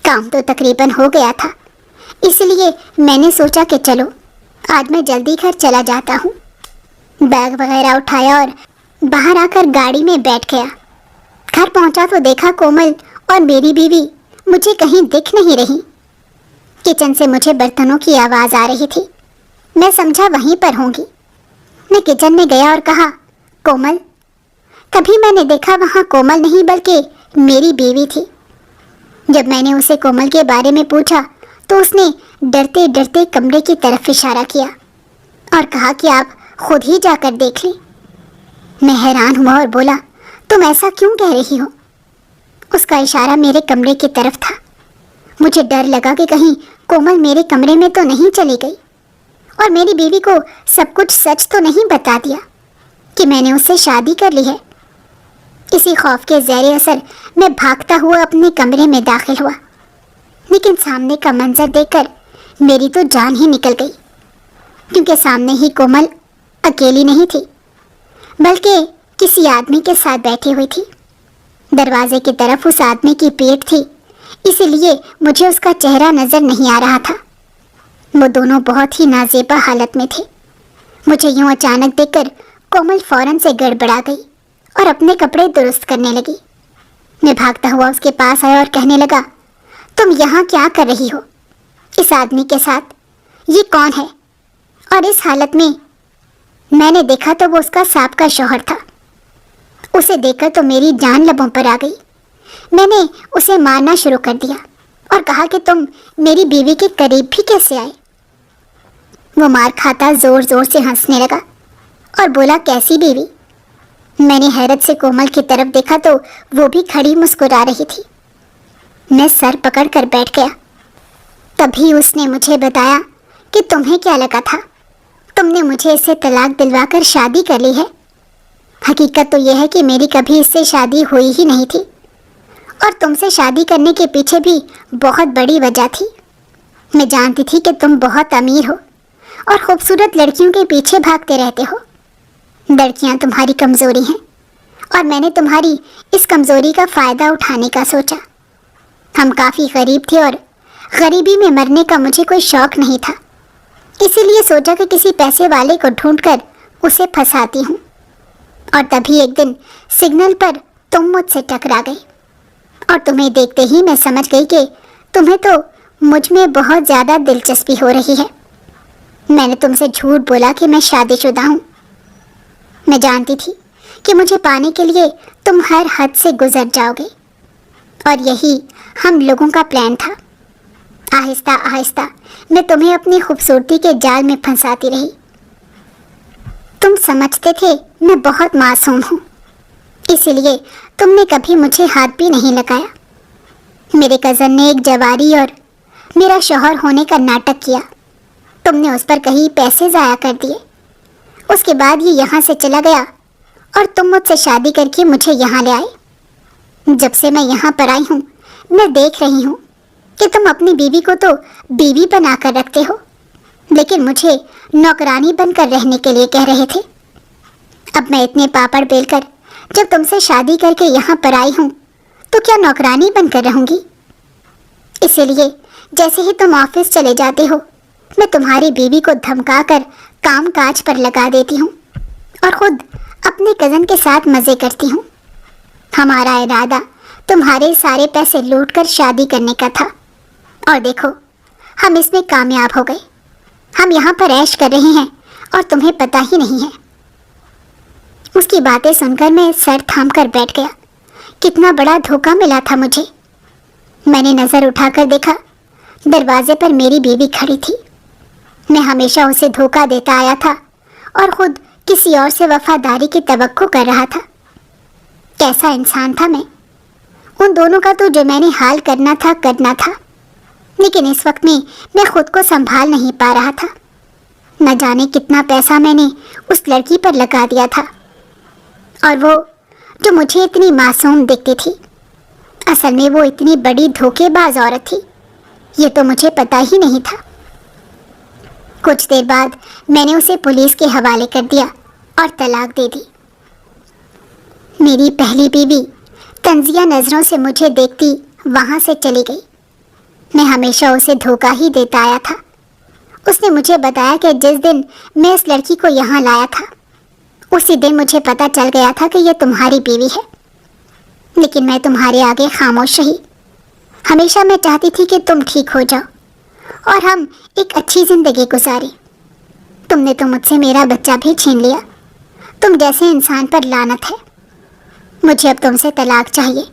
کام تو تقریباً ہو گیا تھا۔ اس لیے میں نے سوچا کہ چلو آج میں جلدی گھر چلا جاتا ہوں۔ بیگ وغیرہ اٹھایا اور باہر آ کر گاڑی میں بیٹھ گیا۔ گھر پہنچا تو دیکھا کومل اور میری بیوی مجھے کہیں دکھ نہیں رہی۔ کچن سے مجھے برتنوں کی آواز آ رہی تھی، میں سمجھا وہیں پر ہوں گی۔ میں کچن میں گیا اور کہا کومل۔ تبھی میں نے دیکھا وہاں کومل نہیں بلکہ میری بیوی تھی۔ جب میں نے اسے کومل کے بارے میں پوچھا تو اس نے ڈرتے ڈرتے کمرے کی طرف اشارہ کیا اور کہا کہ آپ خود ہی جا کر دیکھ لیں۔ میں حیران ہوا اور بولا تم ایسا کیوں کہہ رہی ہو؟ اس کا اشارہ میرے کمرے کی طرف تھا۔ مجھے ڈر لگا کہ کہیں کومل میرے کمرے میں تو نہیں چلی گئی اور میری بیوی کو سب کچھ سچ تو نہیں بتا دیا کہ میں نے اس سے شادی کر لی ہے۔ اسی خوف کے زیر اثر میں بھاگتا ہوا اپنے کمرے میں داخل ہوا، لیکن سامنے کا منظر دیکھ کر میری تو جان ہی نکل گئی، کیونکہ سامنے ہی کومل اکیلی نہیں تھی بلکہ کسی آدمی کے ساتھ بیٹھی ہوئی تھی۔ دروازے کی طرف اس آدمی کی پیٹھ تھی، اسی لیے مجھے اس کا چہرہ نظر نہیں آ رہا تھا۔ وہ دونوں بہت ہی نازیبا حالت میں تھے۔ مجھے یوں اچانک دیکھ کر کومل فوراً سے گڑبڑا گئی اور اپنے کپڑے درست کرنے لگی۔ میں بھاگتا ہوا اس کے پاس آیا اور کہنے لگا تم یہاں کیا کر رہی ہو اس آدمی کے ساتھ؟ یہ کون ہے؟ اور اس حالت میں نے دیکھا تو وہ اس کا سابقہ شوہر تھا۔ اسے دیکھ کر تو میری جان لبوں پر آ گئی۔ میں نے اسے مارنا شروع کر دیا اور کہا کہ تم میری بیوی کے قریب بھی کیسے آئے؟ وہ مار کھاتا زور زور سے ہنسنے لگا اور بولا کیسی بیوی؟ میں نے حیرت سے کومل کی طرف دیکھا تو وہ بھی کھڑی مسکرا رہی تھی۔ میں سر پکڑ کر بیٹھ گیا۔ تبھی اس نے مجھے بتایا کہ تمہیں کیا لگا تھا؟ تم نے مجھے اس سے طلاق دلوا کر شادی کر لی ہے۔ حقیقت تو یہ ہے کہ میری کبھی اس سے شادی ہوئی ہی نہیں تھی، اور تم سے شادی کرنے کے پیچھے بھی بہت بڑی وجہ تھی۔ میں جانتی تھی کہ تم بہت امیر ہو اور خوبصورت لڑکیوں کے پیچھے بھاگتے رہتے ہو۔ لڑکیاں تمہاری کمزوری ہیں، اور میں نے تمہاری اس کمزوری کا فائدہ اٹھانے کا سوچا۔ ہم کافی غریب تھے اور غریبی میں مرنے کا مجھے کوئی شوق نہیں تھا، اسی لیے سوچا کہ کسی پیسے والے کو ڈھونڈ کر اسے پھنساتی ہوں۔ اور تبھی ایک دن سگنل پر تم مجھ سے ٹکرا گئی، اور تمہیں دیکھتے ہی میں سمجھ گئی کہ تمہیں تو مجھ میں بہت زیادہ دلچسپی ہو رہی ہے۔ میں نے تم سے جھوٹ بولا کہ میں شادی شدہ ہوں۔ میں جانتی تھی کہ مجھے پانے کے لیے تم ہر حد سے گزر جاؤ گے، اور یہی ہم لوگوں کا پلان تھا۔ آہستہ آہستہ میں تمہیں اپنی خوبصورتی کے جال میں پھنساتی رہی۔ تم سمجھتے تھے میں بہت معصوم ہوں، اسی لیے تم نے کبھی مجھے ہاتھ بھی نہیں لگایا۔ میرے کزن نے ایک جواری اور میرا شوہر ہونے کا ناٹک کیا۔ تم نے اس پر کہیں پیسے ضائع کر دیے۔ اس کے بعد یہ یہاں سے چلا گیا، اور تم مجھ سے شادی کر کے مجھے یہاں لے آئے۔ جب سے میں یہاں پر آئی ہوں میں دیکھ رہی ہوں کہ تم اپنی بیوی کو تو بیوی بنا کر رکھتے ہو، لیکن مجھے نوکرانی بن کر رہنے کے لیے کہہ رہے تھے۔ اب میں اتنے پاپڑ بیل کر جب تم سے شادی کر کے یہاں پر آئی ہوں تو کیا نوکرانی بن کر رہوں گی؟ اسی لیے جیسے ہی تم آفس چلے جاتے ہو میں تمہاری بیوی کو دھمکا کر کام کاج پر لگا دیتی ہوں، اور خود اپنے کزن کے ساتھ مزے کرتی ہوں۔ ہمارا ارادہ تمہارے سارے پیسے لوٹ کر شادی کرنے کا تھا، اور دیکھو ہم اس میں کامیاب ہو گئے۔ ہم یہاں پر عیش کر رہے ہیں اور تمہیں پتہ ہی نہیں ہے۔ اس کی باتیں سن کر میں سر تھام کر بیٹھ گیا۔ کتنا بڑا دھوکہ ملا تھا مجھے۔ میں نے نظر اٹھا کر دیکھا، دروازے پر میری بیوی کھڑی تھی۔ میں ہمیشہ اسے دھوکہ دیتا آیا تھا اور خود کسی اور سے وفاداری کی توقع کر رہا تھا۔ کیسا انسان تھا میں! ان دونوں کا تو جو میں نے حال کرنا تھا، لیکن اس وقت میں خود کو سنبھال نہیں پا رہا تھا۔ نہ جانے کتنا پیسہ میں نے اس لڑکی پر لگا دیا تھا، اور وہ جو مجھے اتنی معصوم دکھتی تھی، اصل میں وہ اتنی بڑی دھوکے باز عورت تھی، یہ تو مجھے پتہ ہی نہیں تھا۔ کچھ دیر بعد میں نے اسے پولیس کے حوالے کر دیا اور طلاق دے دی۔ میری پہلی بیوی طنزیہ نظروں سے مجھے دیکھتی وہاں سے چلی گئی۔ میں ہمیشہ اسے دھوکہ ہی دیتا آیا تھا۔ اس نے مجھے بتایا کہ جس دن میں اس لڑکی کو یہاں لایا تھا اسی دن مجھے پتہ چل گیا تھا کہ یہ تمہاری بیوی ہے، لیکن میں تمہارے آگے خاموش رہی۔ ہمیشہ میں چاہتی تھی کہ تم ٹھیک ہو جاؤ اور ہم ایک اچھی زندگی گزاریں۔ تم نے تو مجھ سے میرا بچہ بھی چھین لیا۔ تم جیسے انسان پر لعنت ہے۔ مجھے اب تم سے طلاق چاہیے۔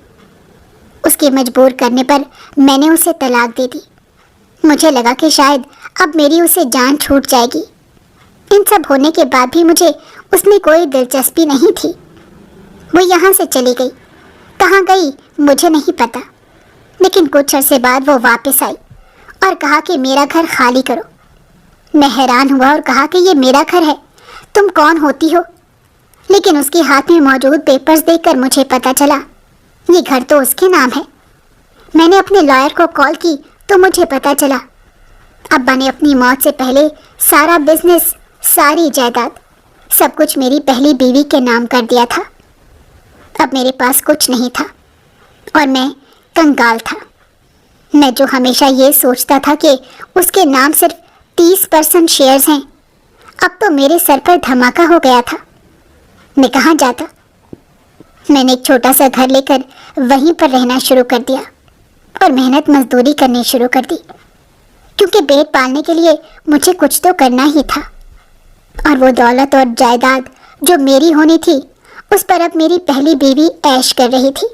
اس کے مجبور کرنے پر میں نے اسے طلاق دے دی۔ مجھے لگا کہ شاید اب میری اسے جان چھوٹ جائے گی۔ ان سب ہونے کے بعد بھی مجھے اس میں کوئی دلچسپی نہیں تھی۔ وہ یہاں سے چلی گئی، کہاں گئی مجھے نہیں پتا، لیکن کچھ عرصے بعد وہ واپس آئی اور کہا کہ میرا گھر خالی کرو۔ میں حیران ہوا اور کہا کہ یہ میرا گھر ہے، تم کون ہوتی ہو؟ لیکن اس کے ہاتھ میں موجود پیپرز دیکھ کر مجھے پتا چلا یہ گھر تو اس کے نام ہے۔ میں نے اپنے لائر کو کال کی تو مجھے پتا چلا ابا نے اپنی موت سے پہلے سارا بزنس، ساری جائیداد، سب کچھ میری پہلی بیوی کے نام کر دیا تھا۔ اب میرے پاس کچھ نہیں تھا اور میں کنگال تھا۔ میں جو ہمیشہ یہ سوچتا تھا کہ اس کے نام صرف 30% شیئرز ہیں، اب تو میرے سر پر دھماکہ ہو گیا تھا۔ میں کہاں جاتا؟ میں نے ایک چھوٹا سا گھر لے کر وہیں پر رہنا شروع کر دیا اور محنت مزدوری کرنی شروع کر دی، کیونکہ پیٹ پالنے کے لیے مجھے کچھ تو کرنا ہی تھا۔ اور وہ دولت اور جائیداد جو میری ہونی تھی اس پر اب میری پہلی بیوی عیش کر رہی تھی۔